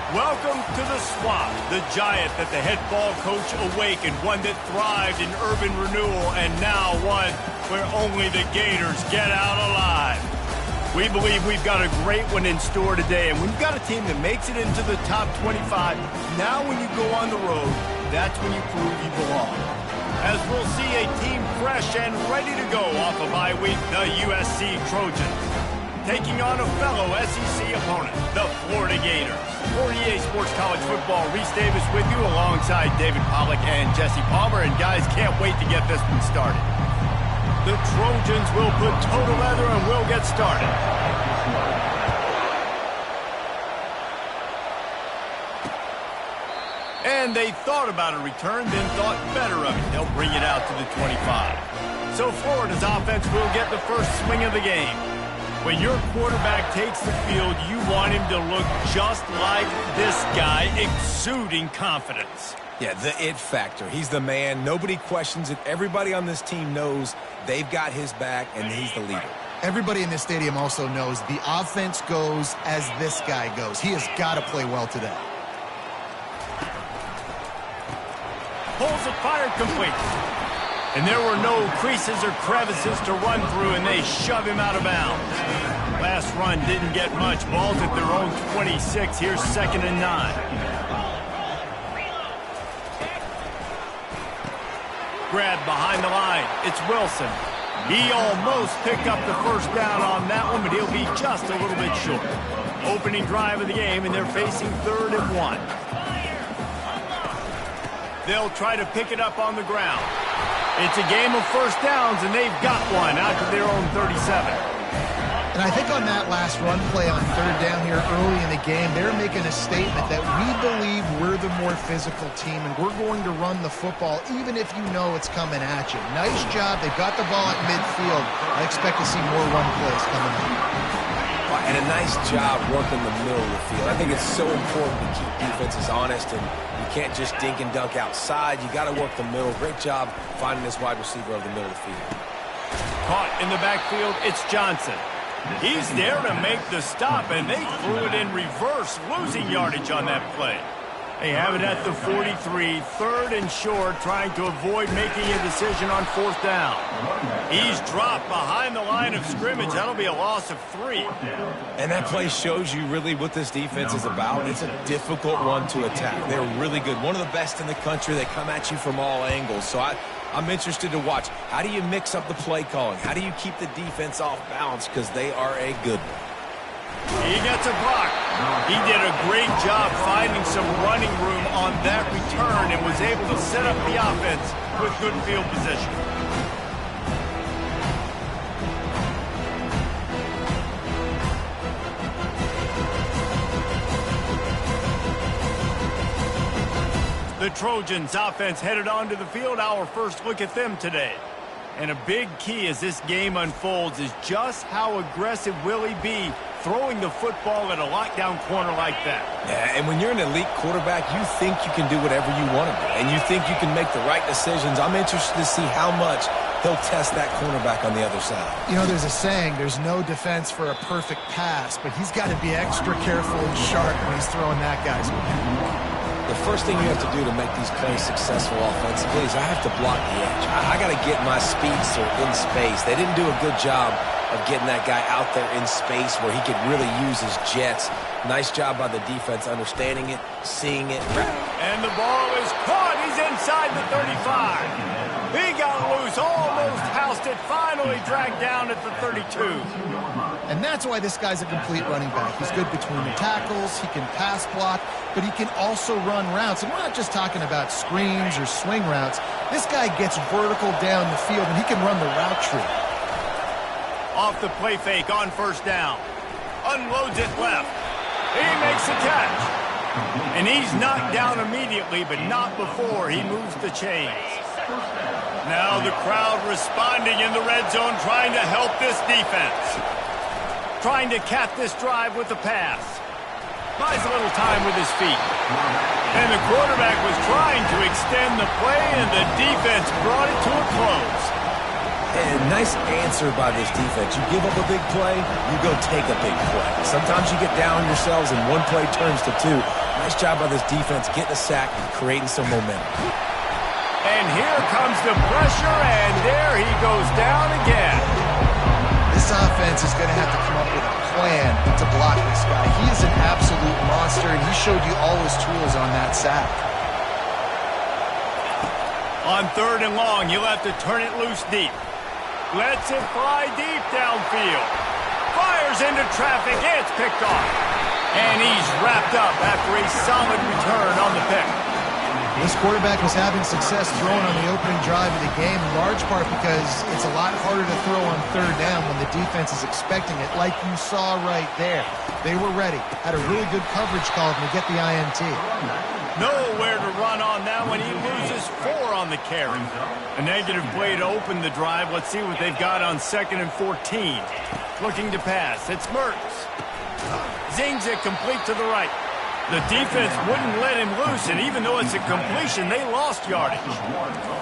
Welcome to the Swamp, the giant that the head ball coach awakened, one that thrived in urban renewal, and now one where only the Gators get out alive. We believe we've got a great one in store today, and we've got a team that makes it into the top 25. Now when you go on the road, that's when you prove you belong. As we'll see a team fresh and ready to go off a bye week, the USC Trojans, taking on a fellow SEC opponent, the Florida Gators. For EA Sports College Football, Reese Davis with you alongside David Pollack and Jesse Palmer. And guys, can't wait to get this one started. The Trojans will put total leather and we'll get started. And they thought about a return, then thought better of it. They'll bring it out to the 25. So Florida's offense will get the first swing of the game. When your quarterback takes the field, you want him to look just like this guy, exuding confidence. Yeah, the it factor. He's the man. Nobody questions it. Everybody on this team knows they've got his back, and he's the leader. Everybody in this stadium also knows the offense goes as this guy goes. He has got to play well today. Pulls it, fired, complete. And there were no creases or crevices to run through, and they shove him out of bounds. Last run didn't get much. Ball's at their own 26. Here's 2nd and 9. Grab behind the line. It's Wilson. He almost picked up the first down on that one, but he'll be just a little bit short. Opening drive of the game, and they're facing 3rd and 1. They'll try to pick it up on the ground. It's a game of first downs, and they've got one out to their own 37. And I think on that last run play on 3rd down here early in the game, they're making a statement that we believe we're the more physical team, and we're going to run the football even if you know it's coming at you. Nice job. They've got the ball at midfield. I expect to see more run plays coming up. And a nice job working the middle of the field. I think it's so important to keep defenses honest, and you can't just dink and dunk outside. You got to work the middle. Great job finding this wide receiver over the middle of the field. Caught in the backfield, it's Johnson. He's there to make the stop, and they threw it in reverse, losing yardage on that play. They have it at the 43, 3rd and short, trying to avoid making a decision on 4th down. He's dropped behind the line of scrimmage. That'll be a loss of 3. And that play shows you really what this defense is about. It's a difficult one to attack. They're really good. One of the best in the country. They come at you from all angles. So I'm interested to watch. How do you mix up the play calling? How do you keep the defense off balance? Because they are a good one. He gets a block. He did a great job finding some running room on that return and was able to set up the offense with good field position. The Trojans offense headed onto the field. Our first look at them today. And a big key as this game unfolds is just how aggressive will he be throwing the football at a lockdown corner like that. Yeah, and when you're an elite quarterback, you think you can do whatever you want to do, and you think you can make the right decisions. I'm interested to see how much he'll test that cornerback on the other side. You know, there's a saying, there's no defense for a perfect pass, but he's got to be extra careful and sharp when he's throwing that guy's way. The first thing you have to do to make these plays successful offensively is I have to block the edge. I got to get my speedster in space. They didn't do a good job of getting that guy out there in space where he could really use his jets. Nice job by the defense understanding it, seeing it. And the ball is caught. He's inside the 35. He got loose, almost housed it, finally dragged down at the 32. And that's why this guy's a complete running back. He's good between the tackles, he can pass block, but he can also run routes. And we're not just talking about screens or swing routes. This guy gets vertical down the field, and he can run the route tree. Off the play fake on 1st down. Unloads it left. He makes the catch. And he's knocked down immediately, but not before he moves the chains. Now the crowd responding in the red zone, trying to help this defense. Trying to cap this drive with a pass. Buys a little time with his feet. And the quarterback was trying to extend the play, and the defense brought it to a close. And nice answer by this defense. You give up a big play, you go take a big play. Sometimes you get down yourselves and one play turns to two. Nice job by this defense getting a sack and creating some momentum. And here comes the pressure, and there he goes down again. This offense is going to have to come up with a plan to block this guy. He is an absolute monster, and he showed you all his tools on that sack. On 3rd and long, you'll have to turn it loose deep. Lets it fly deep downfield. Fires into traffic. It's picked off. And he's wrapped up after a solid return on the pick. This quarterback was having success throwing on the opening drive of the game, in large part because it's a lot harder to throw on 3rd down when the defense is expecting it, like you saw right there. They were ready. Had a really good coverage call to get the INT. Nowhere to run on that one. He loses 4 on the carry. A negative play to open the drive. Let's see what they've got on 2nd and 14. Looking to pass. It's Mertz. Zings it complete to the right. The defense wouldn't let him loose, and even though it's a completion, they lost yardage.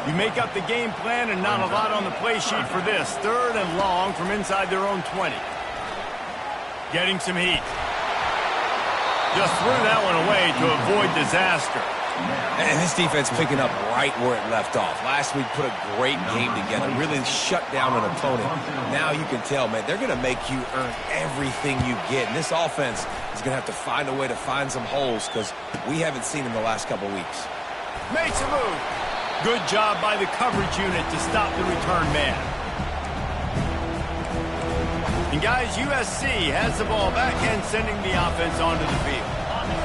You make up the game plan and not a lot on the play sheet for this. 3rd and long from inside their own 20. Getting some heat. Just threw that one away to avoid disaster. And this defense picking up right where it left off. Last week put a great game together, really shut down an opponent. Now you can tell, man, they're going to make you earn everything you get. And this offense is going to have to find a way to find some holes because we haven't seen in the last couple weeks. Makes a move. Good job by the coverage unit to stop the return man. And guys, USC has the ball back and sending the offense onto the field.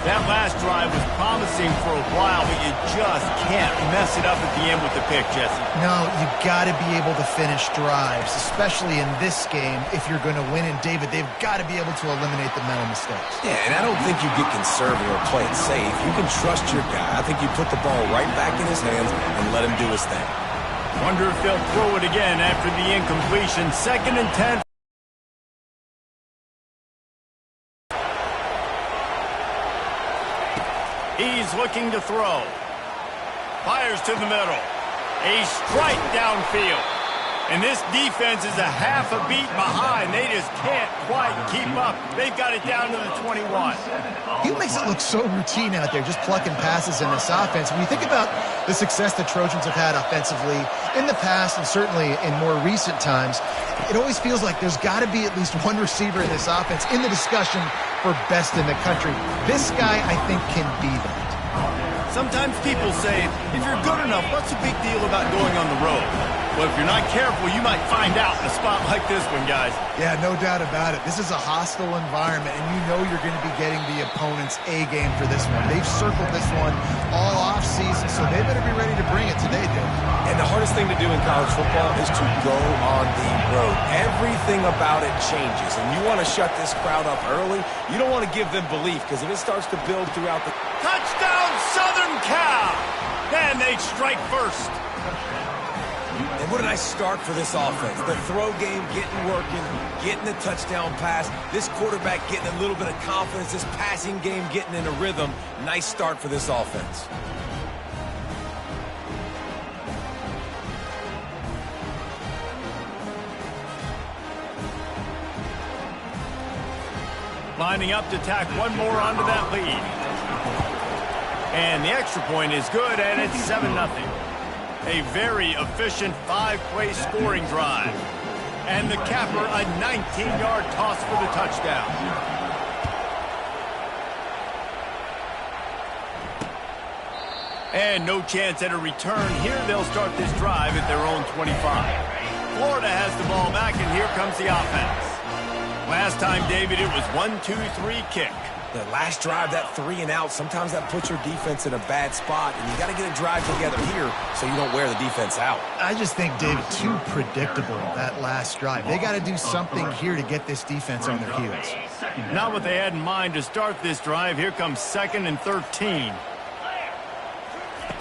That last drive was promising for a while, but you just can't mess it up at the end with the pick, Jesse. No, you've got to be able to finish drives, especially in this game if you're going to win. And, David, they've got to be able to eliminate the mental mistakes. Yeah, and I don't think you get conservative or play it safe. You can trust your guy. I think you put the ball right back in his hands and let him do his thing. Wonder if they'll throw it again after the incompletion. 2nd and 10. He's looking to throw. Fires to the middle. A strike downfield. And this defense is a half a beat behind. They just can't quite keep up. They've got it down to the 21. He makes it look so routine out there, just plucking passes in this offense. When you think about the success the Trojans have had offensively in the past and certainly in more recent times, it always feels like there's got to be at least one receiver in this offense in the discussion for best in the country. This guy, I think, can be that. Sometimes people say, if you're good enough, what's the big deal about going on the road? Well, if you're not careful, you might find out in a spot like this one, guys. Yeah, no doubt about it. This is a hostile environment, and you know you're going to be getting the opponent's A game for this one. They've circled this one all off season, so they better be ready to bring it today, dude. And the hardest thing to do in college football is to go on the road. Everything about it changes, and you want to shut this crowd up early. You don't want to give them belief, because if it starts to build throughout the... Touchdown, Southern Cal! Then they strike first. And what a nice start for this offense. The throw game getting working, getting the touchdown pass. This quarterback getting a little bit of confidence. This passing game getting in a rhythm. Nice start for this offense. Lining up to tack one more onto that lead. And the extra point is good, and it's 7-0. A very efficient 5-play scoring drive. And the capper, a 19-yard toss for the touchdown. And no chance at a return. Here they'll start this drive at their own 25. Florida has the ball back, and here comes the offense. Last time, David, it was 1-2-3 kick. The last drive, that 3 and out, sometimes that puts your defense in a bad spot, and you got to get a drive together here so you don't wear the defense out. I just think, David, too predictable, that last drive. They got to do something here to get this defense on their heels. Not what they had in mind to start this drive. Here comes 2nd and 13.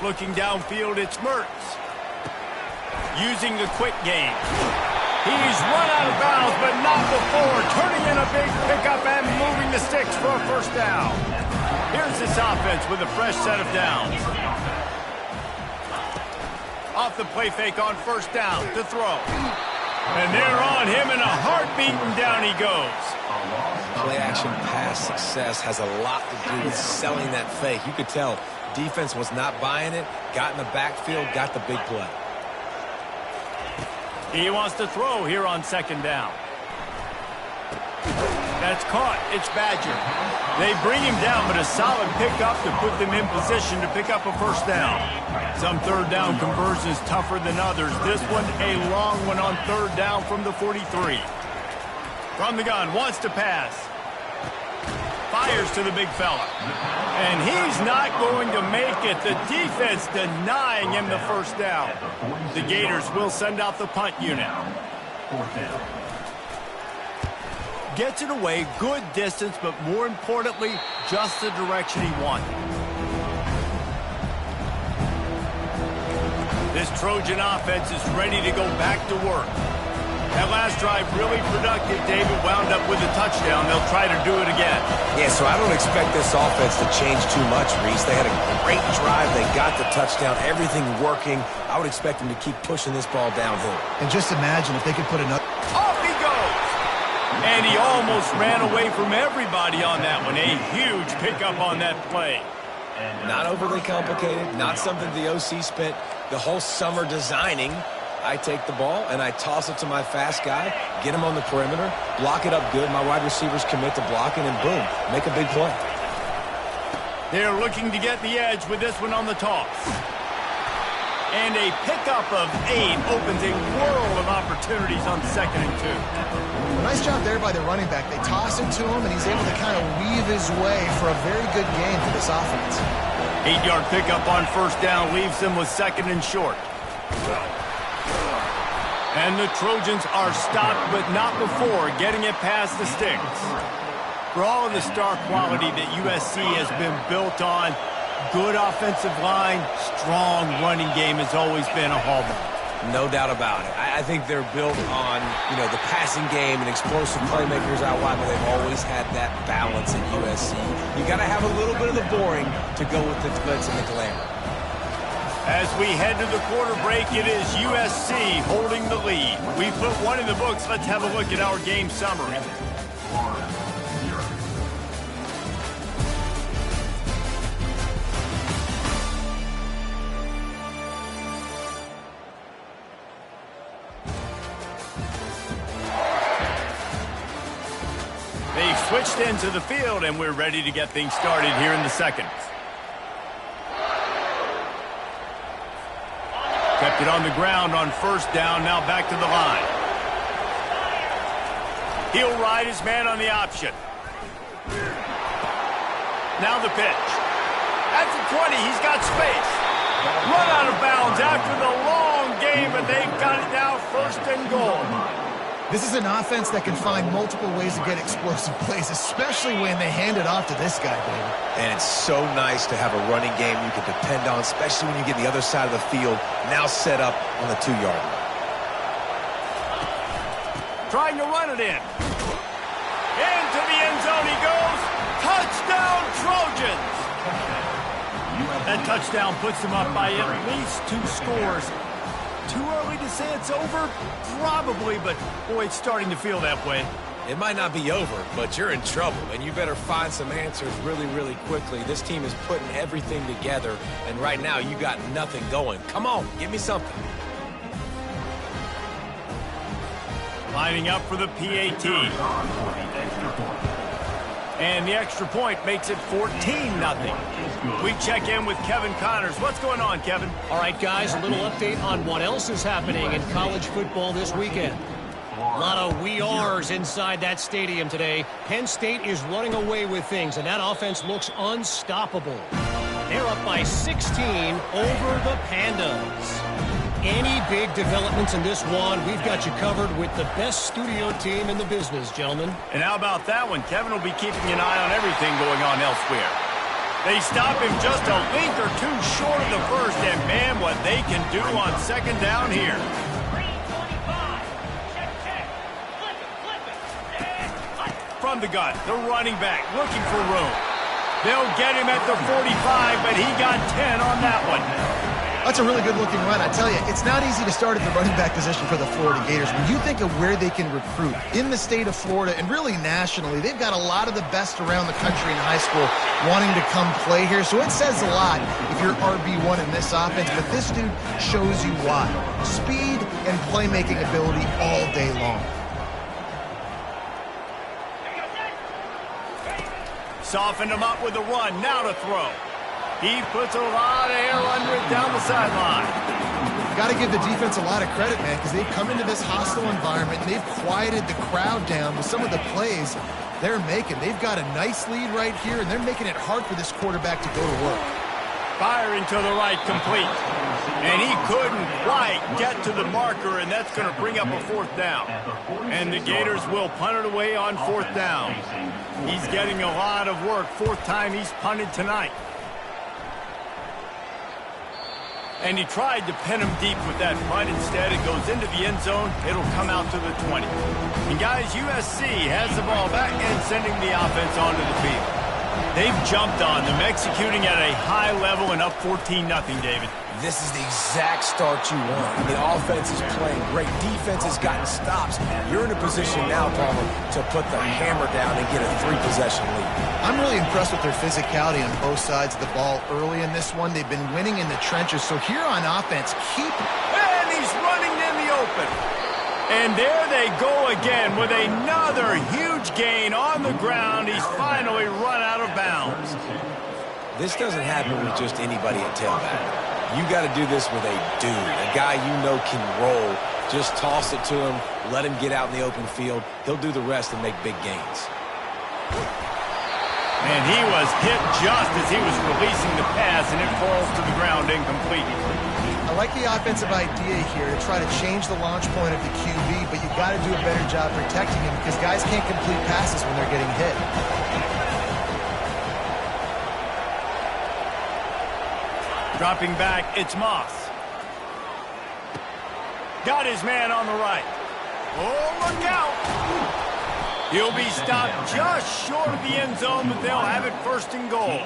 Looking downfield, it's Mertz. Using the quick game. He's run out of bounds, but not before. Turning in a big pickup and moving the sticks for a first down. Here's this offense with a fresh set of downs. Off the play fake on first down to throw. And they're on him in a heartbeat, and down he goes. Play-action pass success has a lot to do with selling that fake. You could tell defense was not buying it, got in the backfield, got the big play. He wants to throw here on second down. That's caught. It's Badger. They bring him down, but a solid pickup to put them in position to pick up a first down. Some third down conversions tougher than others. This one a long one on third down from the 43. From the gun, wants to pass. Fires to the big fella. And he's not going to make it. The defense denying him the first down. The Gators will send out the punt unit. Gets it away, good distance, but more importantly, just the direction he wanted. This Trojan offense is ready to go back to work. That last drive really productive. David wound up with a touchdown. They'll try to do it again. Yeah, so I don't expect this offense to change too much, Reese. They had a great drive. They got the touchdown. Everything working. I would expect them to keep pushing this ball downhill. And just imagine if they could put another... Off he goes! And he almost ran away from everybody on that one. A huge pickup on that play. Not overly complicated. Not something the OC spent the whole summer designing. I take the ball and I toss it to my fast guy, get him on the perimeter, block it up good. My wide receivers commit to blocking, and boom, make a big play. They're looking to get the edge with this one on the toss. And a pickup of 8 opens a world of opportunities on 2nd and 2. Nice job there by the running back. They toss it to him, and he's able to kind of weave his way for a very good game for this offense. 8-yard pickup on first down leaves them with 2nd and short. And the Trojans are stopped, but not before getting it past the sticks. For all of the star quality that USC has been built on, good offensive line, strong running game has always been a hallmark. No doubt about it. I think they're built on, the passing game and explosive playmakers out wide, but they've always had that balance in USC. You got to have a little bit of the boring to go with the glitz and the glamour. As we head to the quarter break, it is USC holding the lead. We put one in the books. Let's have a look at our game summary. They've switched into the field, and we're ready to get things started here in the second. Kept it on the ground on first down, now back to the line. He'll ride his man on the option. Now the pitch. At the 20, he's got space. Run out of bounds after the long game, and they've got it now 1st and goal. This is an offense that can find multiple ways to get explosive plays, especially when they hand it off to this guy, David. And it's so nice to have a running game you can depend on, especially when you get the other side of the field now set up on the 2-yard line. Trying to run it in. Into the end zone he goes. Touchdown, Trojans! That touchdown puts them up by at least 2 scores. Too early to say it's over? Probably, but boy, it's starting to feel that way. It might not be over, but you're in trouble, and you better find some answers really, really quickly. This team is putting everything together, and right now you got nothing going. Come on, give me something. Lining up for the PAT. And the extra point makes it 14-0. We check in with Kevin Connors. What's going on, Kevin? All right, guys, a little update on what else is happening in college football this weekend. A lot of we ares inside that stadium today. Penn State is running away with things, and that offense looks unstoppable. They're up by 16 over the Pandas. Any big developments in this one, we've got you covered with the best studio team in the business, gentlemen. And how about that one? Kevin will be keeping an eye on everything going on elsewhere. They stop him just a length or 2 short of the first, and man, what they can do on 2nd down here. From the gun, the running back looking for room. They'll get him at the 45, but he got 10 on that one. That's a really good-looking run. I tell you, it's not easy to start at the running back position for the Florida Gators. When you think of where they can recruit in the state of Florida and really nationally, they've got a lot of the best around the country in high school wanting to come play here. So it says a lot if you're RB1 in this offense, but this dude shows you why. Speed and playmaking ability all day long. Softened him up with a run, now to throw. He puts a lot of air under it down the sideline. Got to give the defense a lot of credit, man, because they've come into this hostile environment and they've quieted the crowd down with some of the plays they're making. They've got a nice lead right here, and they're making it hard for this quarterback to go to work. Firing to the right, complete. And he couldn't quite get to the marker, and that's going to bring up a 4th down. And the Gators will punt it away on 4th down. He's getting a lot of work. 4th time he's punted tonight. And he tried to pin him deep with that punt. Instead, it goes into the end zone. It'll come out to the 20. And guys, USC has the ball back and sending the offense onto the field. They've jumped on them, executing at a high level and up 14-0, David. This is the exact start you want. The offense is playing great. Defense has gotten stops. You're in a position now, Palmer, to put the hammer down and get a 3-possession lead. I'm really impressed with their physicality on both sides of the ball early in this one. They've been winning in the trenches. So here on offense, And he's running in the open. And there they go again with another huge gain on the ground. He's finally run out of bounds. This doesn't happen with just anybody at tailback. You got to do this with a dude, a guy you know can roll. Just toss it to him, let him get out in the open field. He'll do the rest and make big gains. And he was hit just as he was releasing the pass, and it falls to the ground incomplete. I like the offensive idea here to try to change the launch point of the QB, but you got to do a better job protecting him because guys can't complete passes when they're getting hit. Dropping back, it's Moss. Got his man on the right. Oh, look out! He'll be stopped just short of the end zone, but they'll have it 1st and goal.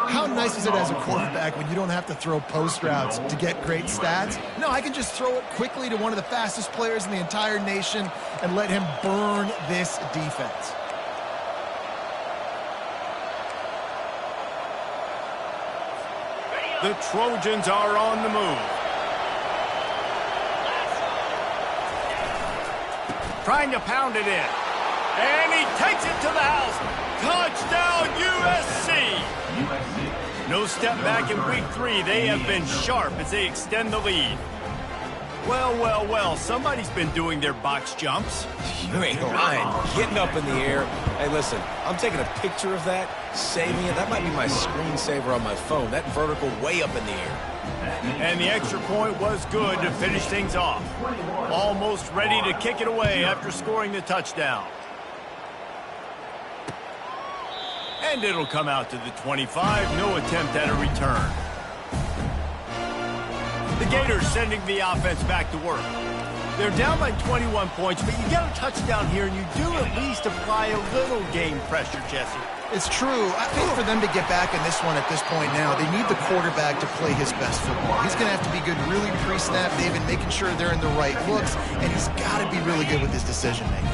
How nice is it as a quarterback when you don't have to throw post routes to get great stats? No, I can just throw it quickly to one of the fastest players in the entire nation and let him burn this defense. The Trojans are on the move. Trying to pound it in. And he takes it to the house. Touchdown, USC! No step back in week 3. They have been sharp as they extend the lead. Well, well, well, somebody's been doing their box jumps. You ain't lying. Getting up in the air. Hey, listen, I'm taking a picture of that, saving it. That might be my screensaver on my phone. That vertical way up in the air. And the extra point was good to finish things off. Almost ready to kick it away after scoring the touchdown. And it'll come out to the 25. No attempt at a return. The Gators sending the offense back to work. They're down by 21 points, but you get a touchdown here, and you do at least apply a little game pressure, Jesse. It's true. I think for them to get back in this one at this point now, they need the quarterback to play his best football. He's going to have to be good really pre-snap, David, making sure they're in the right looks, and he's got to be really good with his decision-making.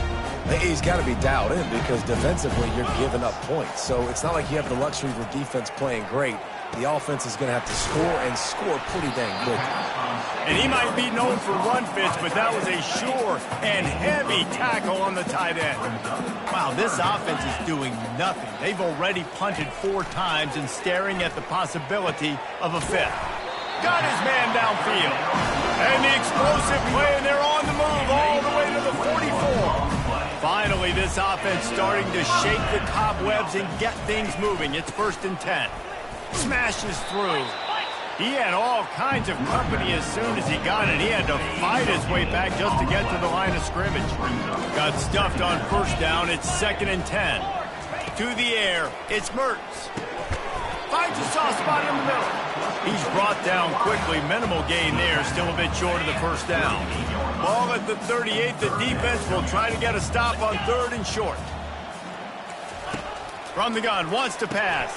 He's got to be dialed in because defensively you're giving up points. So it's not like you have the luxury of your defense playing great. The offense is going to have to score and score pretty dang quickly. And he might be known for run fits, but that was a sure and heavy tackle on the tight end. Wow, this offense is doing nothing. They've already punted 4 times and staring at the possibility of a 5th. Got his man downfield. And the explosive play, and they're on the move all the way to the 44. Finally, this offense starting to shake the cobwebs and get things moving. It's 1st and 10. Smashes through. He had all kinds of company as soon as he got it. He had to fight his way back just to get to the line of scrimmage. Got stuffed on 1st down. It's 2nd and 10. To the air. It's Mertz. Finds a soft spot in the middle. He's brought down quickly. Minimal gain there. Still a bit short of the 1st down. Ball at the 38. The defense will try to get a stop on 3rd and short. From the gun. Wants to pass.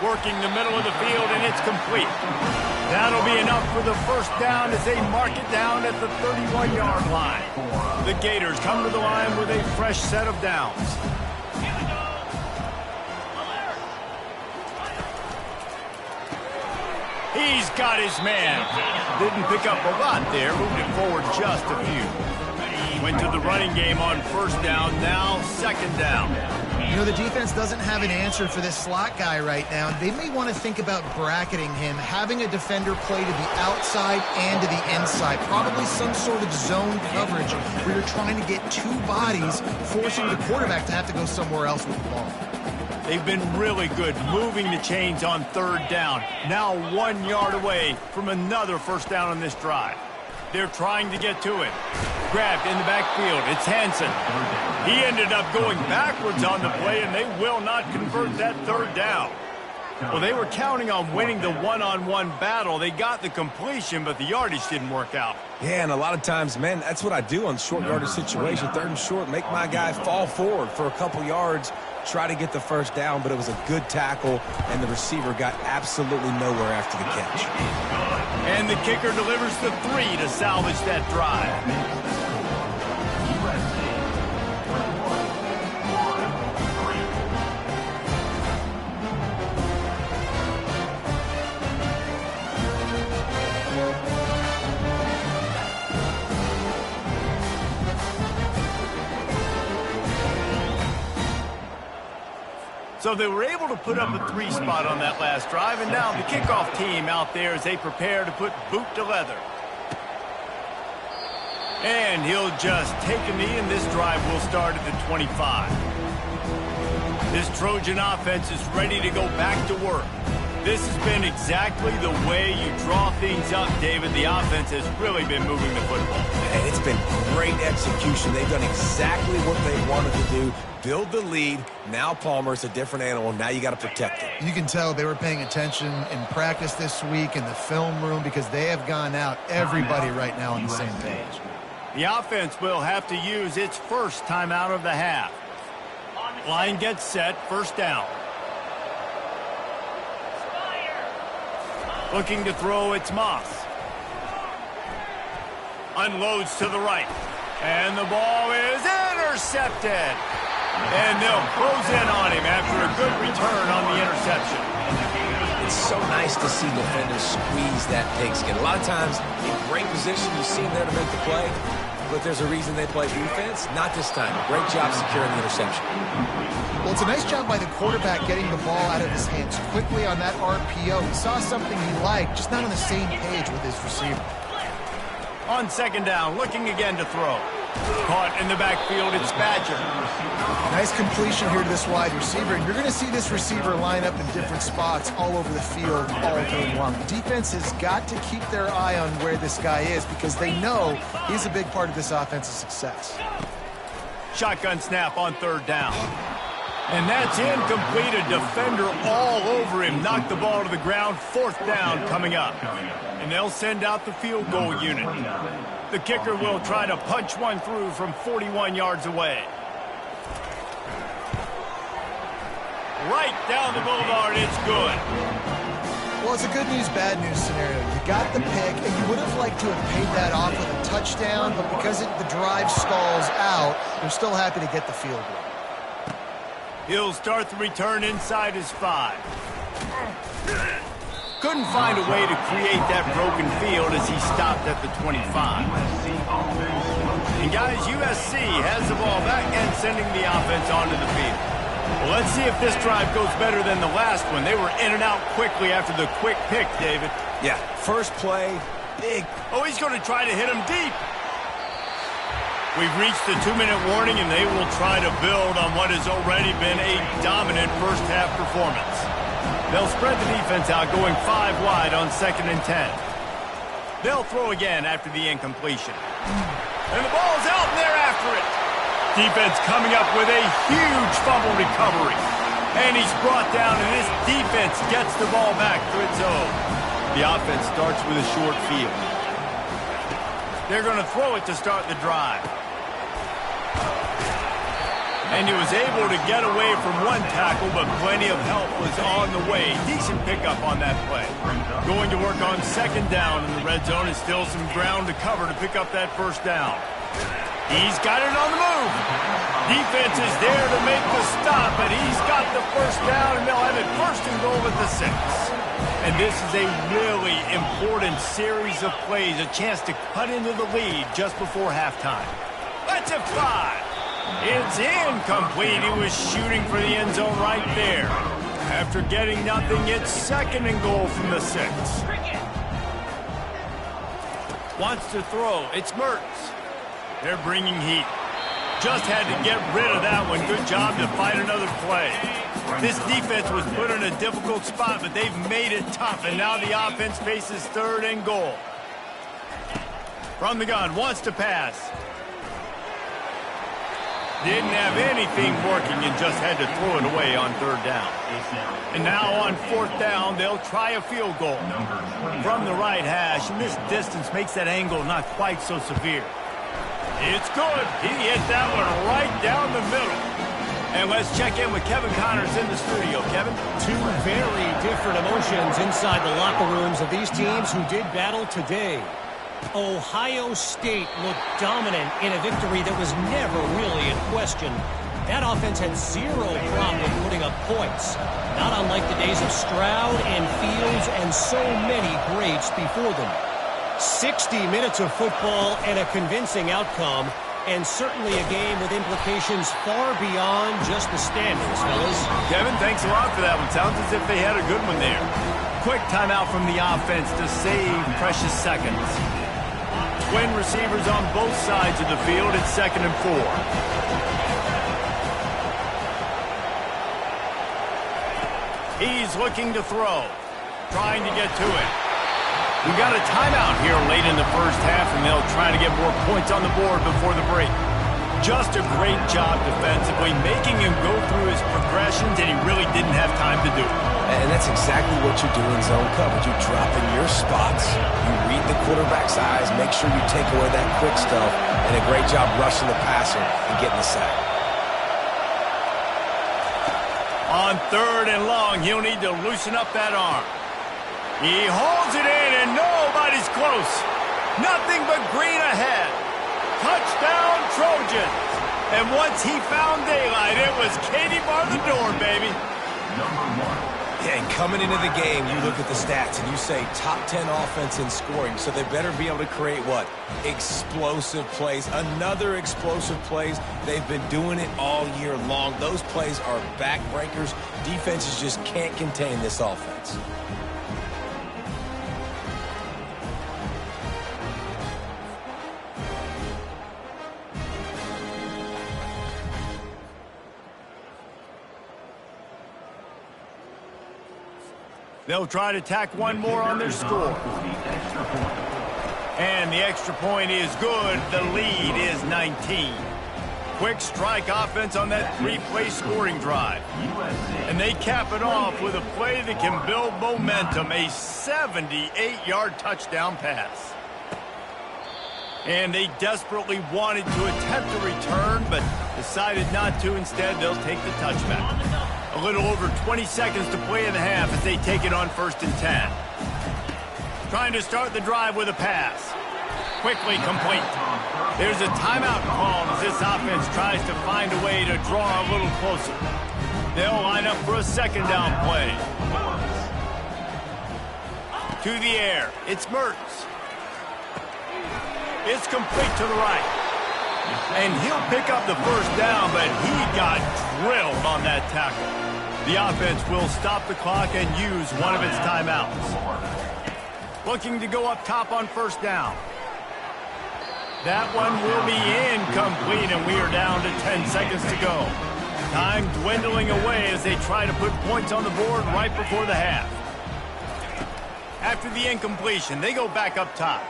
Working the middle of the field, and it's complete. That'll be enough for the first down as they mark it down at the 31-yard line. The Gators come to the line with a fresh set of downs. He's got his man. Didn't pick up a lot there, moved it forward just a few. Went to the running game on first down, now second down. You know, the defense doesn't have an answer for this slot guy right now. They may want to think about bracketing him, having a defender play to the outside and to the inside. Probably some sort of zone coverage where you're trying to get two bodies, forcing the quarterback to have to go somewhere else with the ball. They've been really good moving the chains on third down. Now 1 yard away from another first down on this drive. They're trying to get to it. Grabbed in the backfield. It's Hansen. He ended up going backwards on the play, and they will not convert that third down. Well, they were counting on winning the one-on-one battle. They got the completion, but the yardage didn't work out. Yeah, and a lot of times, man, that's what I do on short yardage situation. Third and short, make my guy fall forward for a couple yards, try to get the first down, but it was a good tackle, and the receiver got absolutely nowhere after the catch. And the kicker delivers the 3 to salvage that drive. So they were able to put up a 3 spot on that last drive, and now the kickoff team out there as they prepare to put boot to leather. And he'll just take a knee, and this drive will start at the 25. This Trojan offense is ready to go back to work. This has been exactly the way you draw things up, David. The offense has really been moving the football. And it's been great execution. They've done exactly what they wanted to do. Build the lead. Now Palmer's a different animal. Now you got to protect it. You can tell they were paying attention in practice this week in the film room because they have gone out, everybody right now on the same page. The offense will have to use its first timeout of the half. Line gets set, first down. Looking to throw, it's Moss. Unloads to the right. And the ball is intercepted. And they'll close in on him after a good return on the interception. It's so nice to see defenders squeeze that pigskin. A lot of times, in great position, you see them there to make the play. But there's a reason they play defense. Not this time. Great job securing the interception. Well, it's a nice job by the quarterback getting the ball out of his hands quickly on that RPO. He saw something he liked, just not on the same page with his receiver. On second down, looking again to throw. Caught in the backfield, it's Badger. Nice completion here to this wide receiver, and you're going to see this receiver line up in different spots all over the field all day long. The defense has got to keep their eye on where this guy is because they know he's a big part of this offense's success. Shotgun snap on third down. And that's incomplete. A defender all over him. Knocked the ball to the ground. Fourth down coming up. And they'll send out the field goal unit. The kicker will try to punch one through from 41 yards away. Right down the boulevard, it's good. Well, it's a good news, bad news scenario. You got the pick, and you would have liked to have paid that off with a touchdown, but because the drive stalls out, they're still happy to get the field goal. He'll start the return inside his 5. Couldn't find a way to create that broken field as he stopped at the 25. And guys, USC has the ball back and sending the offense onto the field. Well, let's see if this drive goes better than the last one. They were in and out quickly after the quick pick, David. Yeah, first play, big. Oh, he's going to try to hit him deep. We've reached the 2-minute warning, and they will try to build on what has already been a dominant first-half performance. They'll spread the defense out, going 5 wide on 2nd and 10. They'll throw again after the incompletion. And the ball's out, and they're after it. Defense coming up with a huge fumble recovery. And he's brought down, and this defense gets the ball back to its own. The offense starts with a short field. They're going to throw it to start the drive. And he was able to get away from one tackle, but plenty of help was on the way. Decent pickup on that play. Going to work on second down in the red zone. Is still some ground to cover to pick up that first down. He's got it on the move. Defense is there to make the stop, but he's got the first down, and they'll have it first and goal at the 6. And this is a really important series of plays, a chance to cut into the lead just before halftime. Let's it fly. It's incomplete. He was shooting for the end zone right there. After getting nothing, it's second and goal from the 6. Wants to throw. It's Mertz. They're bringing heat. Just had to get rid of that one. Good job to find another play. This defense was put in a difficult spot, but they've made it tough, and now the offense faces third and goal. From the gun, wants to pass. Didn't have anything working and just had to throw it away on third down. And now on fourth down, they'll try a field goal. From the right hash, and this distance makes that angle not quite so severe. It's good. He hit that one right down the middle. And let's check in with Kevin Connors in the studio. Kevin? Two very different emotions inside the locker rooms of these teams who did battle today. Ohio State looked dominant in a victory that was never really in question. That offense had zero problem putting up points. Not unlike the days of Stroud and Fields and so many greats before them. 60 minutes of football and a convincing outcome, and certainly a game with implications far beyond just the standings, fellas. Kevin, thanks a lot for that one. Sounds as if they had a good one there. Quick timeout from the offense to save precious seconds. Twin receivers on both sides of the field. It's second and 4. He's looking to throw. Trying to get to it. We got a timeout here late in the first half, and they'll try to get more points on the board before the break. Just a great job defensively, making him go through his progressions, and he really didn't have time to do it. And that's exactly what you do in zone coverage. You drop in your spots, you read the quarterback's eyes, make sure you take away that quick stuff, and a great job rushing the passer and getting the sack. On third and long, he'll need to loosen up that arm. He holds it in, and nobody's close. Nothing but green ahead. Touchdown, Trojans. And once he found daylight, it was Katie bar the door, baby. Yeah, and coming into the game, you look at the stats, and you say top 10 offense in scoring, so they better be able to create what? Explosive plays. Another explosive plays. They've been doing it all year long. Those plays are backbreakers. Defenses just can't contain this offense. They'll try to tack one more on their score. And the extra point is good. The lead is 19. Quick strike offense on that 3-play scoring drive. And they cap it off with a play that can build momentum, a 78-yard touchdown pass. And they desperately wanted to attempt a return, but decided not to. Instead, they'll take the touchback. A little over 20 seconds to play in the half as they take it on 1st and 10. Trying to start the drive with a pass. Quickly complete. There's a timeout called as this offense tries to find a way to draw a little closer. They'll line up for a second down play. To the air. It's Mertz. It's complete to the right. And he'll pick up the first down, but he got drilled on that tackle. The offense will stop the clock and use one of its timeouts. Looking to go up top on first down. That one will be incomplete, and we are down to 10 seconds to go. Time dwindling away as they try to put points on the board right before the half. After the incompletion, they go back up top.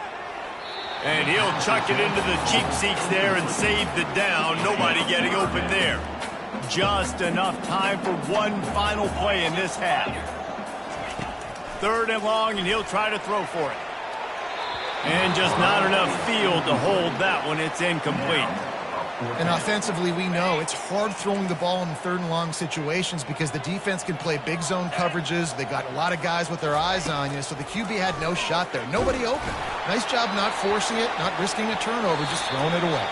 And he'll chuck it into the cheap seats there and save the down. Nobody getting open there. Just enough time for one final play in this half. 3rd and long, and he'll try to throw for it. And just not enough field to hold that one. It's incomplete. And offensively, we know it's hard throwing the ball in third and long situations because the defense can play big zone coverages. They got a lot of guys with their eyes on you, so the QB had no shot there. Nobody open. Nice job not forcing it, not risking a turnover, just throwing it away.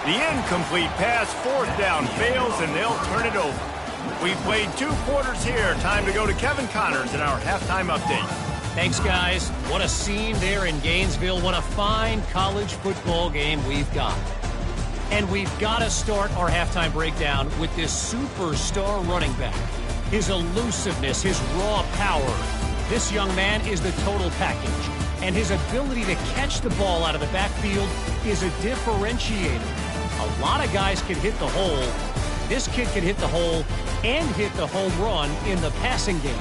The incomplete pass, fourth down, fails, and they'll turn it over. We played 2 quarters here. Time to go to Kevin Connors in our halftime update. Thanks, guys. What a scene there in Gainesville. What a fine college football game we've got. And we've got to start our halftime breakdown with this superstar running back. His elusiveness, his raw power. This young man is the total package. And his ability to catch the ball out of the backfield is a differentiator. A lot of guys can hit the hole. This kid can hit the hole and hit the home run in the passing game.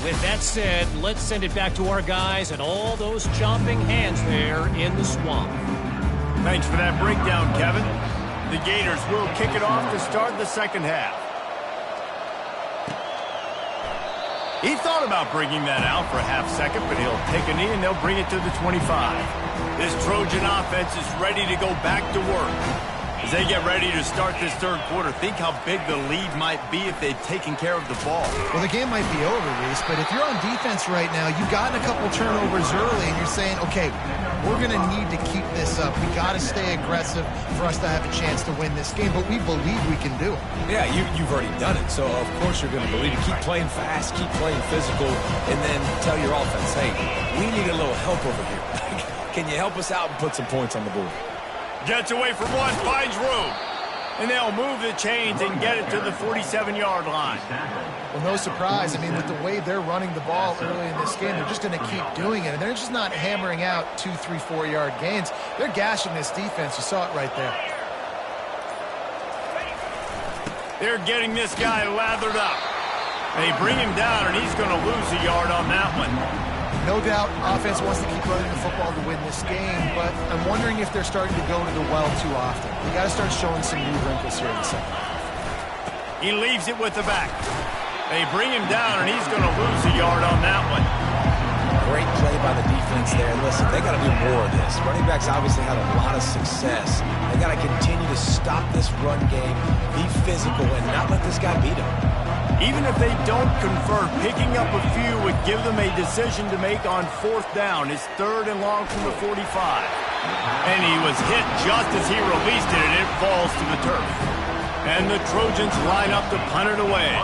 With that said, let's send it back to our guys and all those chomping hands there in the swamp. Thanks for that breakdown, Kevin. The Gators will kick it off to start the second half. He thought about bringing that out for a half second, but he'll take a knee and they'll bring it to the 25. This Trojan offense is ready to go back to work. As they get ready to start this third quarter, think how big the lead might be if they've taken care of the ball. Well, the game might be over, Reese, but if you're on defense right now, you've gotten a couple turnovers early, and you're saying, okay, we're going to need to keep this up. We got to stay aggressive for us to have a chance to win this game, but we believe we can do it. Yeah, you've already done it, so of course you're going to believe it. Keep playing fast, keep playing physical, and then tell your offense, hey, we need a little help over here. Can you help us out and put some points on the board? Gets away from one, finds room. And they'll move the chains and get it to the 47-yard line. Well, no surprise. I mean, with the way they're running the ball early in this game, they're just going to keep doing it. And they're just not hammering out 2, 3, 4-yard gains. They're gashing this defense. You saw it right there. They're getting this guy lathered up. They bring him down, and he's going to lose a yard on that one. No doubt, offense wants to keep running the football to win this game, but I'm wondering if they're starting to go to the well too often. We got to start showing some new wrinkles here in the second half. He leaves it with the back. They bring him down, and he's going to lose a yard on that one. Great play by the defense there. Listen, they got to do more of this. Running backs obviously had a lot of success. They got to continue to stop this run game, be physical, and not let this guy beat them. Even if they don't convert, picking up a few would give them a decision to make on fourth down. It's third and long from the 45. And he was hit just as he released it, and it falls to the turf. And the Trojans line up to punt it away.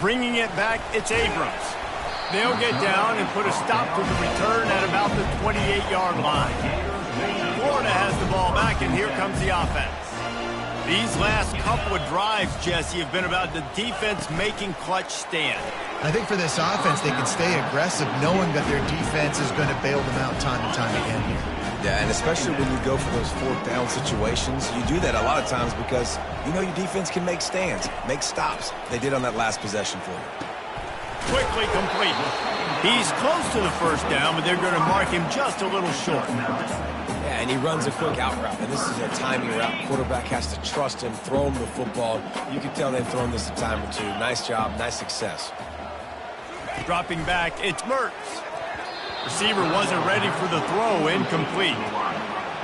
Bringing it back, it's Abrams. They'll get down and put a stop to the return at about the 28-yard line. Florida has the ball back, and here comes the offense. These last couple of drives, Jesse, have been about the defense making clutch stand. I think for this offense, they can stay aggressive knowing that their defense is going to bail them out time and time again here. Yeah, and especially when you go for those fourth down situations, you do that a lot of times because you know your defense can make stands, make stops. They did on that last possession for you. Quickly complete. He's close to the first down, but they're going to mark him just a little short. Yeah, and he runs a quick out route, and this is a timing route. Quarterback has to trust him, throw him the football. You can tell they've thrown this a time or two. Nice job, nice success. Dropping back, it's Mertz. Receiver wasn't ready for the throw, incomplete.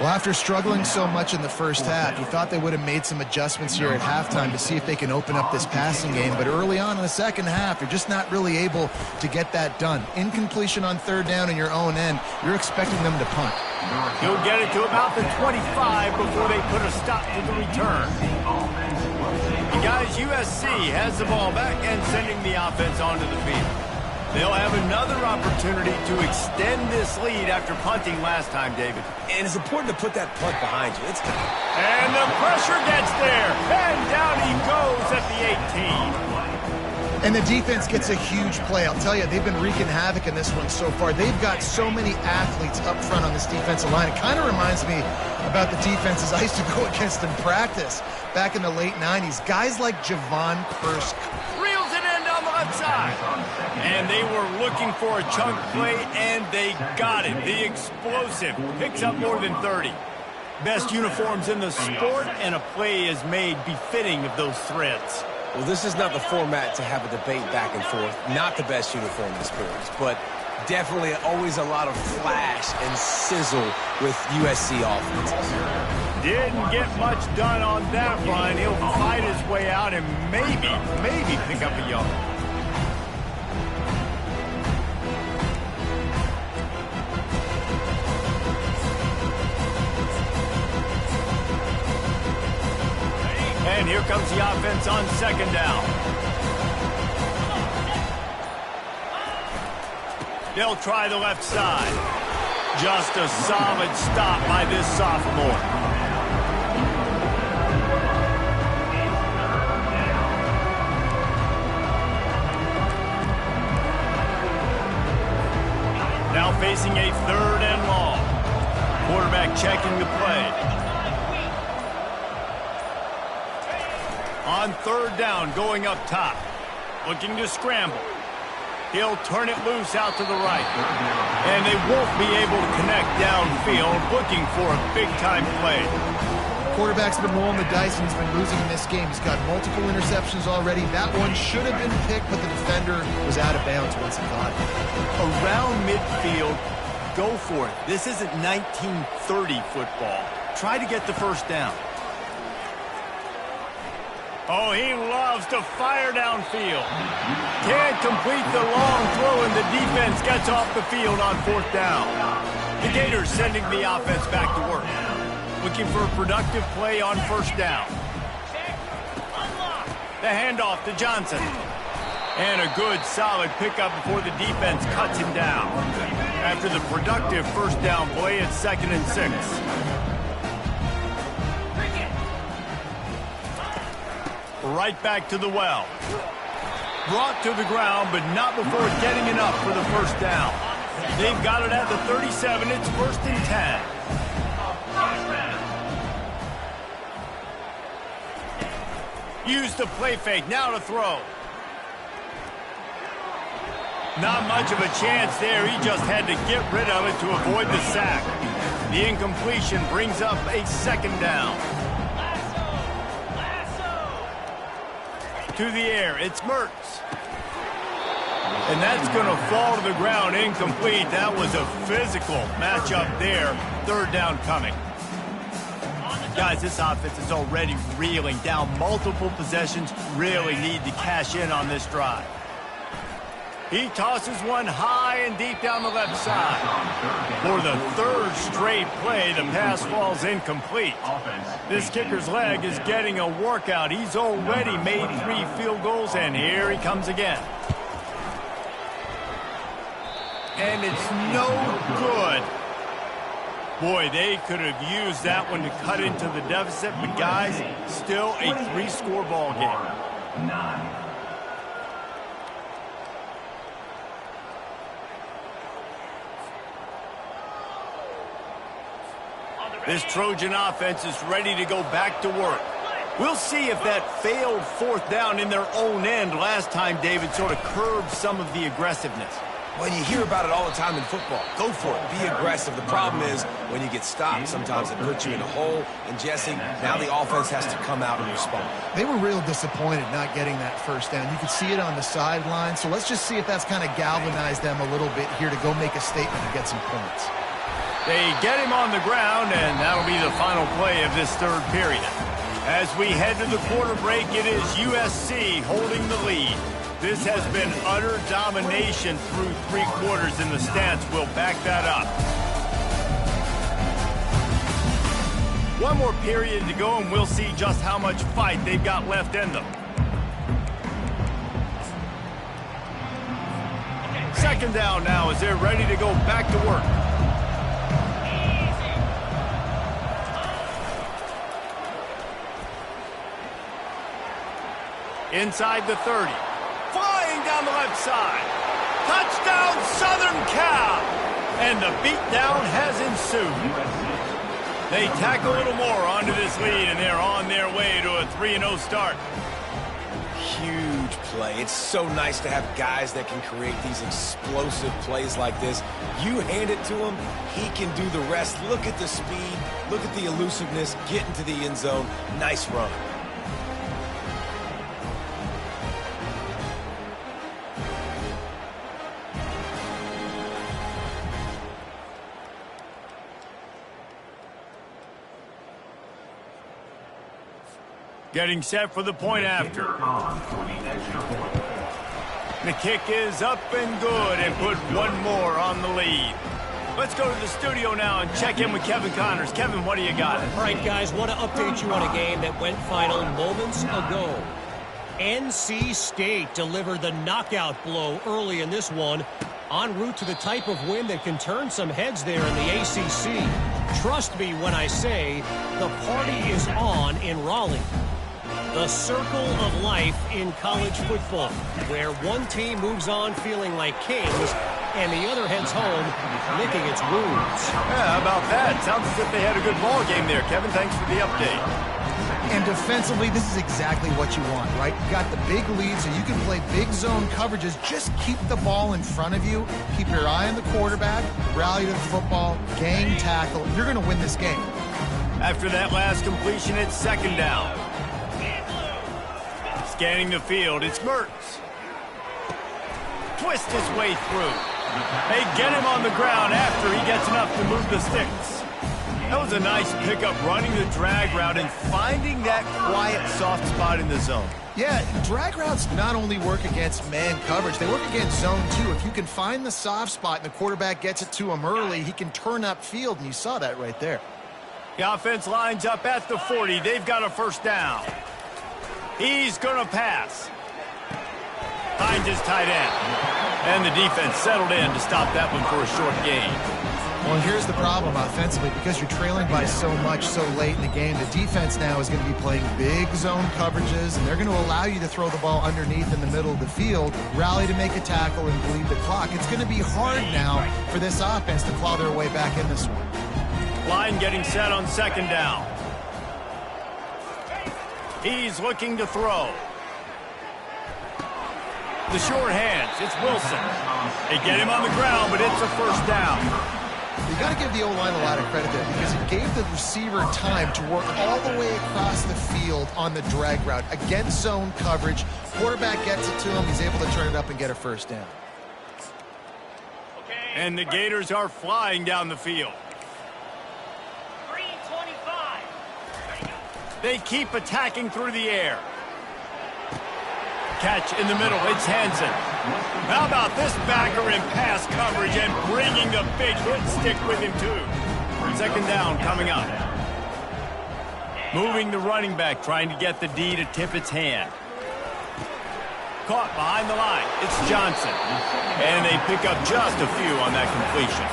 Well, after struggling so much in the first half, you thought they would have made some adjustments here at halftime to see if they can open up this passing game. But early on in the second half, you're just not really able to get that done. Incompletion on third down in your own end, you're expecting them to punt. He'll get it to about the 25 before they put a stop to the return. And guys, USC has the ball back and sending the offense onto the field. They'll have another opportunity to extend this lead after punting last time, David. And it's important to put that punt behind you. It's time. And the pressure gets there. And down he goes at the 18. And the defense gets a huge play. I'll tell you, they've been wreaking havoc in this one so far. They've got so many athletes up front on this defensive line. It kind of reminds me about the defenses I used to go against in practice back in the late 90s. Guys like Javon Kursk. Reels it in down the left side. And they were looking for a chunk play, and they got it. The explosive picks up more than 30. Best uniforms in the sport, and a play is made befitting of those threats. Well, this is not the format to have a debate back and forth. Not the best uniform in sports, but definitely always a lot of flash and sizzle with USC offenses. Didn't get much done on that run. He'll fight his way out and maybe pick up a yard. And here comes the offense on second down. They'll try the left side. Just a solid stop by this sophomore. Now facing a 3rd and long. Quarterback checking the play. On 3rd down, going up top. Looking to scramble. He'll turn it loose out to the right. And they won't be able to connect downfield, looking for a big-time play. Quarterback's been rolling the dice and he's been losing in this game. He's got multiple interceptions already. That one should have been picked, but the defender was out of bounds once he caught it. Around midfield, go for it. This isn't 1930 football. Try to get the first down. Oh, he loves to fire downfield. Can't complete the long throw, and the defense gets off the field on 4th down. The Gators sending the offense back to work. Looking for a productive play on 1st down. The handoff to Johnson. And a good, solid pickup before the defense cuts him down. After the productive 1st down play, it's 2nd and 6. Right back to the well. Brought to the ground, but not before getting enough for the 1st down. They've got it at the 37. It's 1st and 10. Use the play fake. Now to throw. Not much of a chance there. He just had to get rid of it to avoid the sack. The incompletion brings up a 2nd down. To the air, it's Mertz. And that's going to fall to the ground incomplete. That was a physical matchup there. 3rd down coming. Guys, this offense is already reeling down multiple possessions. Really need to cash in on this drive. He tosses one high and deep down the left side. For the 3rd straight play, the pass falls incomplete. This kicker's leg is getting a workout. He's already made 3 field goals, and here he comes again. And it's no good. Boy, they could have used that one to cut into the deficit, but guys, still a 3-score ball game. 9. This Trojan offense is ready to go back to work. We'll see if that failed 4th down in their own end last time, David, sort of curbed some of the aggressiveness. Well, you hear about it all the time in football. Go for it. Be aggressive. The problem is when you get stopped, sometimes it puts you in a hole. And, Jesse, now the offense has to come out and respond. They were real disappointed not getting that 1st down. You could see it on the sideline. So let's just see if that's kind of galvanized them a little bit here to go make a statement and get some points. They get him on the ground, and that'll be the final play of this 3rd period. As we head to the quarter break, it is USC holding the lead. This has been utter domination through 3 quarters, and the stats will back that up. One more period to go, and we'll see just how much fight they've got left in them. 2nd down now as they're ready to go back to work. Inside the 30. Flying down the left side. Touchdown, Southern Cal! And the beatdown has ensued. They tack a little more onto this lead, and they're on their way to a 3-0 start. Huge play. It's so nice to have guys that can create these explosive plays like this. You hand it to him, he can do the rest. Look at the speed. Look at the elusiveness. Get into the end zone. Nice run. Getting set for the point after. The kick is up and good and put one more on the lead. Let's go to the studio now and check in with Kevin Connors. Kevin, what do you got? All right, guys, want to update you on a game that went final moments ago. NC State delivered the knockout blow early in this one, en route to the type of win that can turn some heads there in the ACC. Trust me when I say the party is on in Raleigh. The circle of life in college football, where one team moves on feeling like kings and the other heads home licking its wounds. Yeah, how about that? Sounds as if they had a good ball game there, Kevin. Thanks for the update. And defensively, this is exactly what you want, right? You got the big lead, so you can play big zone coverages. Just keep the ball in front of you. Keep your eye on the quarterback. Rally to the football. Gang tackle. You're going to win this game. After that last completion, it's second down. Scanning the field, it's Mertz. Twist his way through. They get him on the ground after he gets enough to move the sticks. That was a nice pickup, running the drag route and finding that quiet, soft spot in the zone. Yeah, drag routes not only work against man coverage, they work against zone too. If you can find the soft spot and the quarterback gets it to him early, he can turn upfield, and you saw that right there. The offense lines up at the 40. They've got a first down. He's going to pass. Finds his tight end. And the defense settled in to stop that one for a short gain. Well, here's the problem offensively. Because you're trailing by so much so late in the game, the defense now is going to be playing big zone coverages, and they're going to allow you to throw the ball underneath in the middle of the field, rally to make a tackle, and bleed the clock. It's going to be hard now for this offense to claw their way back in this one. Line getting set on second down. He's looking to throw. The short hands, it's Wilson. They get him on the ground, but it's a first down. You got to give the O-line a lot of credit there because it gave the receiver time to work all the way across the field on the drag route against zone coverage. Quarterback gets it to him. He's able to turn it up and get a first down. And the Gators are flying down the field. They keep attacking through the air. Catch in the middle. It's Hansen. How about this backer in pass coverage and bringing the big hit stick with him, too. Second down coming up. Moving the running back, trying to get the D to tip its hand. Caught behind the line. It's Johnson. And they pick up just a few on that completion.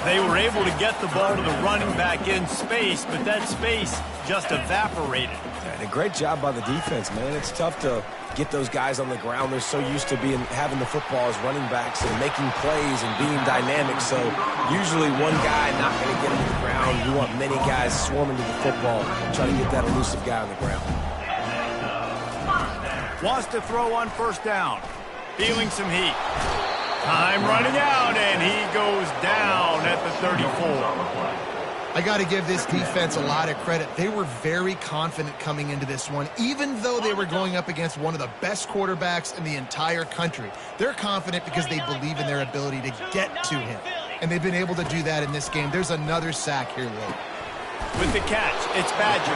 They were able to get the ball to the running back in space, but that space just evaporated. And a great job by the defense, man. It's tough to get those guys on the ground. They're so used to having the football as running backs and making plays and being dynamic. So usually one guy not going to get him to the ground. You want many guys swarming to the football, trying to get that elusive guy on the ground. Wants to throw on first down. Feeling some heat. Time running out, and he goes down at the 34. I got to give this defense a lot of credit. They were very confident coming into this one, even though they were going up against one of the best quarterbacks in the entire country. They're confident because they believe in their ability to get to him, and they've been able to do that in this game. There's another sack here late. With the catch, it's Badger.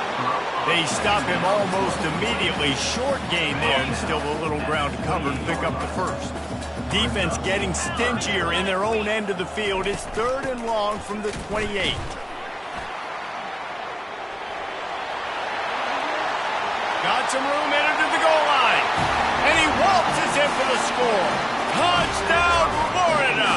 They stop him almost immediately. Short gain there, and still a little ground to cover to pick up the first. Defense getting stingier in their own end of the field. It's third and long from the 28. Got some room headed to the goal line. And he waltzes in for the score. Touchdown, Florida!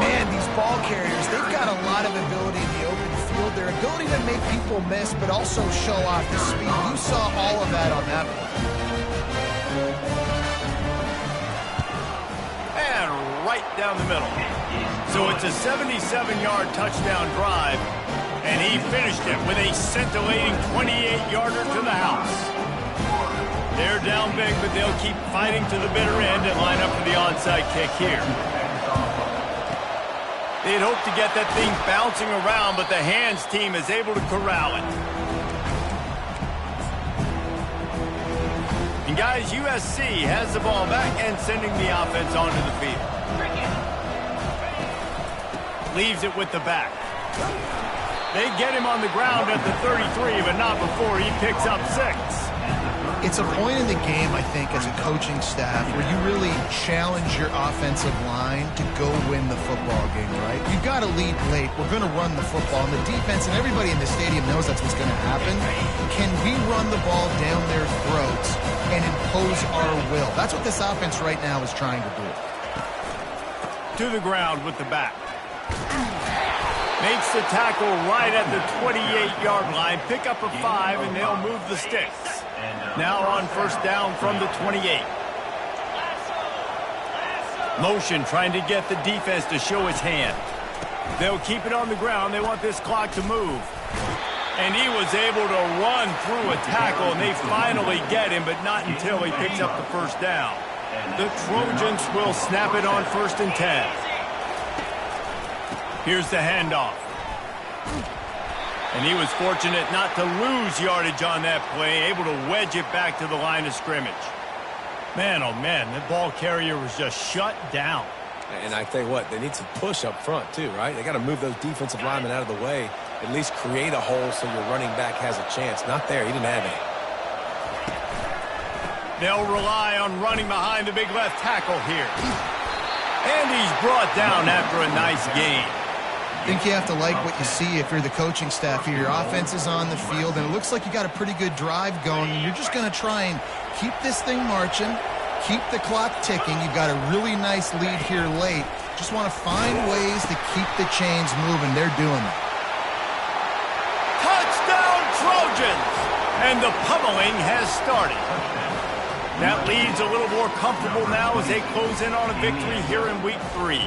Man, these ball carriers, they've got a lot of ability in the open field. Their ability to make people miss, but also show off the speed. You saw all of that on that one. And right down the middle. So it's a 77-yard touchdown drive. And he finished it with a scintillating 28-yarder to the house. They're down big, but they'll keep fighting to the bitter end and line up for the onside kick here. They'd hoped to get that thing bouncing around, but the hands team is able to corral it. And guys, USC has the ball back and sending the offense onto the field. Leaves it with the back. They get him on the ground at the 33, but not before he picks up 6. It's a point in the game, I think, as a coaching staff where you really challenge your offensive line to go win the football game, right? You've got to lead late. We're going to run the football. And the defense and everybody in the stadium knows that's what's going to happen. Can we run the ball down their throats and impose our will? That's what this offense right now is trying to do. To the ground with the back. Makes the tackle right at the 28-yard line. Pick up a 5, and they'll move the sticks. Now on first down from the 28. Motion trying to get the defense to show his hand. They'll keep it on the ground. They want this clock to move. And he was able to run through a tackle, and they finally get him, but not until he picks up the first down. The Trojans will snap it on 1st and 10. Here's the handoff. And he was fortunate not to lose yardage on that play, able to wedge it back to the line of scrimmage. Man, oh man, the ball carrier was just shut down. And I tell you what, they need some push up front too, right? They got to move those defensive linemen out of the way, at least create a hole so your running back has a chance. Not there, he didn't have any. They'll rely on running behind the big left tackle here. And he's brought down after a nice gain. I think you have to like what you see if you're the coaching staff here. Your offense is on the field, and it looks like you got a pretty good drive going, and you're just going to try and keep this thing marching, keep the clock ticking. You've got a really nice lead here late. Just want to find ways to keep the chains moving. They're doing that. Touchdown, Trojans! And the pummeling has started. That lead's a little more comfortable now as they close in on a victory here in Week 3.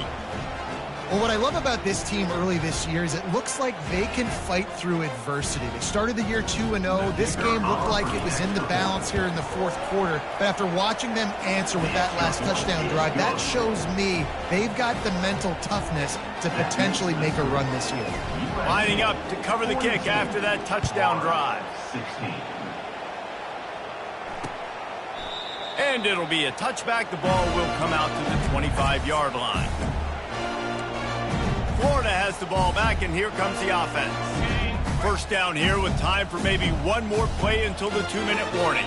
Well, what I love about this team early this year is it looks like they can fight through adversity. They started the year 2-0. This game looked like it was in the balance here in the 4th quarter. But after watching them answer with that last touchdown drive, that shows me they've got the mental toughness to potentially make a run this year. Lining up to cover the kick after that touchdown drive. And it'll be a touchback. The ball will come out to the 25-yard line. Florida has the ball back, and here comes the offense. First down here with time for maybe one more play until the 2-minute warning.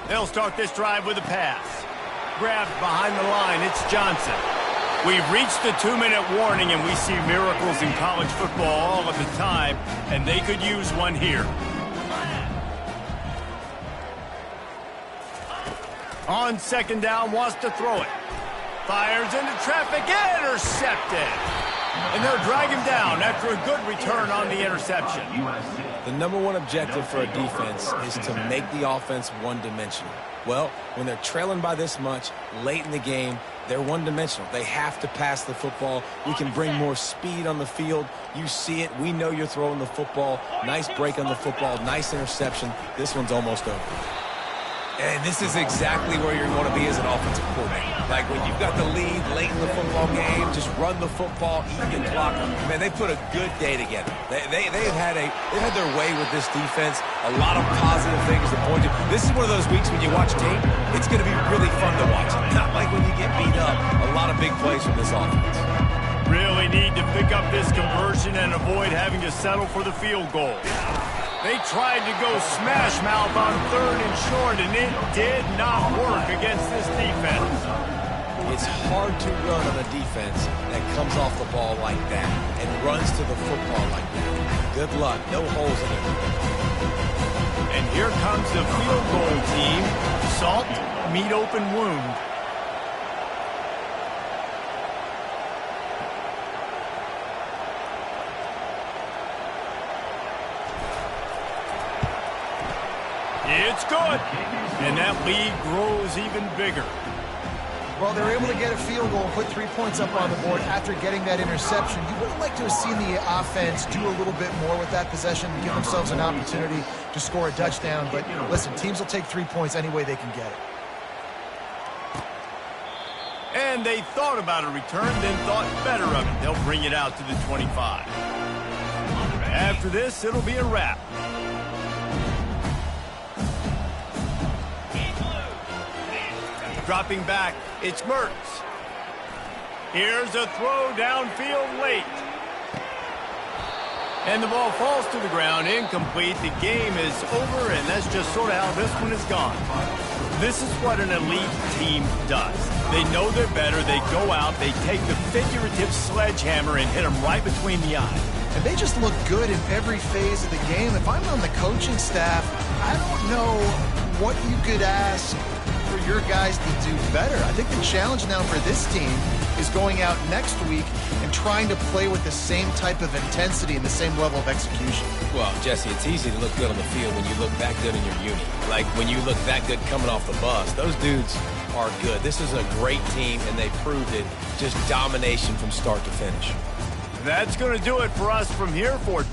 They'll start this drive with a pass. Grabbed behind the line, it's Johnson. We've reached the 2-minute warning, and we see miracles in college football all of the time, and they could use one here. On second down, wants to throw it. Fires into traffic, intercepted. And they'll drag him down after a good return on the interception. The #1 objective for a defense is to make the offense one-dimensional. Well, when they're trailing by this much, late in the game, they're one-dimensional. They have to pass the football. We can bring more speed on the field. You see it. We know you're throwing the football. Nice break on the football. Nice interception. This one's almost over. And this is exactly where you're going to be as an offensive coordinator. Like when you've got the lead late in the football game, just run the football, eat your clock. Man, they put a good day together. They've had their way with this defense. A lot of positive things to point to. This is one of those weeks when you watch tape, it's going to be really fun to watch. Not like when you get beat up. A lot of big plays from this offense. Really need to pick up this conversion and avoid having to settle for the field goal. They tried to go smash mouth on 3rd and short, and it did not work against this defense. It's hard to run on a defense that comes off the ball like that and runs to the football like that. Good luck. No holes in it. And here comes the field goal team. Salt, meet open wound. It's good. And that lead grows even bigger. Well, they're able to get a field goal and put 3 points up on the board after getting that interception. You would have liked to have seen the offense do a little bit more with that possession and give themselves an opportunity to score a touchdown. But listen, teams will take 3 points any way they can get it. And they thought about a return, then thought better of it. They'll bring it out to the 25. After this, it'll be a wrap. Dropping back, it's Mertz. Here's a throw downfield late. And the ball falls to the ground, incomplete. The game is over, and that's just sort of how this one is gone. This is what an elite team does. They know they're better. They go out, they take the figurative sledgehammer and hit them right between the eyes. And they just look good in every phase of the game. If I'm on the coaching staff, I don't know what you could ask for your guys to do better. I think the challenge now for this team is going out next week and trying to play with the same type of intensity and the same level of execution. Well, Jesse, it's easy to look good on the field when you look that good in your uni. Like when you look that good coming off the bus. Those dudes are good. This is a great team, and they proved it. Just domination from start to finish. That's going to do it for us from here for